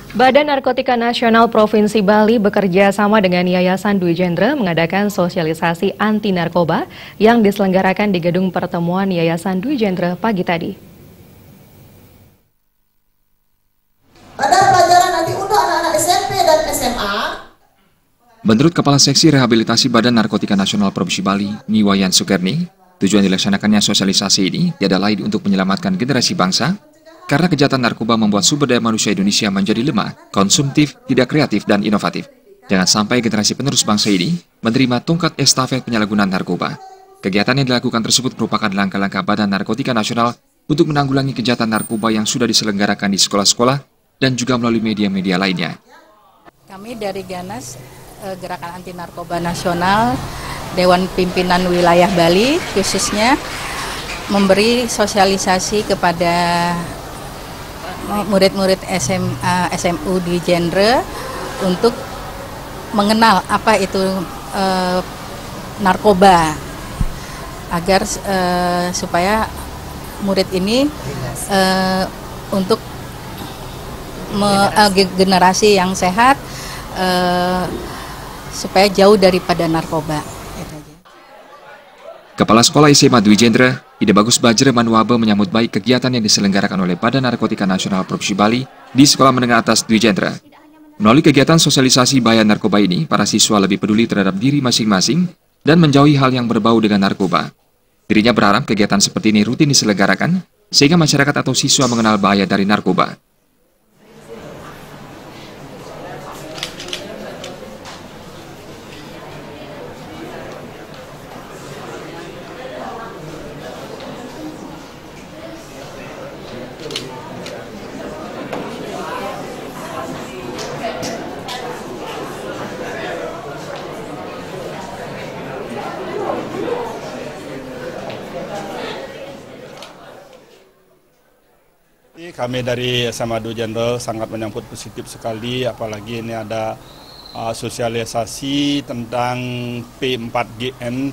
Badan Narkotika Nasional Provinsi Bali bekerja sama dengan Yayasan Dwi Jendra mengadakan sosialisasi anti narkoba yang diselenggarakan di gedung pertemuan Yayasan Dwi Jendra pagi tadi. Ada pelajaran nanti untuk anak-anak SMP dan SMA. Menurut Kepala Seksi Rehabilitasi Badan Narkotika Nasional Provinsi Bali, Niwayan Sukerni, tujuan dilaksanakannya sosialisasi ini tiada lain untuk menyelamatkan generasi bangsa, karena kejahatan narkoba membuat sumber daya manusia Indonesia menjadi lemah, konsumtif, tidak kreatif, dan inovatif. Jangan sampai generasi penerus bangsa ini menerima tongkat estafet penyalahgunaan narkoba. Kegiatan yang dilakukan tersebut merupakan langkah-langkah Badan Narkotika Nasional untuk menanggulangi kejahatan narkoba yang sudah diselenggarakan di sekolah-sekolah dan juga melalui media-media lainnya. Kami dari Ganas, Gerakan Anti Narkoba Nasional, Dewan Pimpinan Wilayah Bali khususnya memberi sosialisasi kepada murid-murid SMU Dwi Jendra untuk mengenal apa itu narkoba agar supaya murid ini untuk generasi yang sehat supaya jauh daripada narkoba. Kepala Sekolah SMA Dwi Jendra, Ide Bagus Bajre Manuabe menyambut baik kegiatan yang diselenggarakan oleh Badan Narkotika Nasional Provinsi Bali di Sekolah Menengah Atas Dwi Jendra. Melalui kegiatan sosialisasi bahaya narkoba ini, para siswa lebih peduli terhadap diri masing-masing dan menjauhi hal yang berbau dengan narkoba. Dirinya berharap kegiatan seperti ini rutin diselenggarakan sehingga masyarakat atau siswa mengenal bahaya dari narkoba. Kami dari SMA Dwi Jendra sangat menyambut positif sekali, apalagi ini ada sosialisasi tentang P4GN.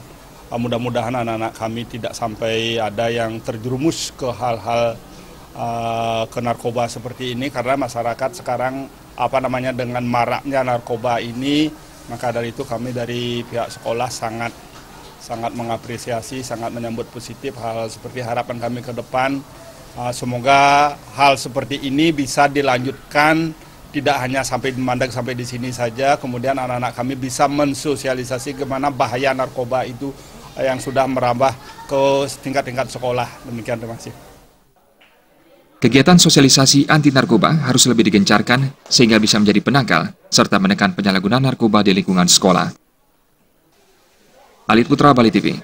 Mudah-mudahan anak-anak kami tidak sampai ada yang terjerumus ke hal-hal ke narkoba seperti ini, karena masyarakat sekarang dengan maraknya narkoba ini, maka dari itu kami dari pihak sekolah sangat mengapresiasi, sangat menyambut positif hal seperti harapan kami ke depan. Semoga hal seperti ini bisa dilanjutkan, tidak hanya sampai memandang sampai di sini saja, kemudian anak-anak kami bisa mensosialisasi kemana bahaya narkoba itu yang sudah merambah ke tingkat-tingkat sekolah. Demikian, terima kasih. Kegiatan sosialisasi anti narkoba harus lebih digencarkan sehingga bisa menjadi penangkal serta menekan penyalahgunaan narkoba di lingkungan sekolah. Alit Putra, Bali TV.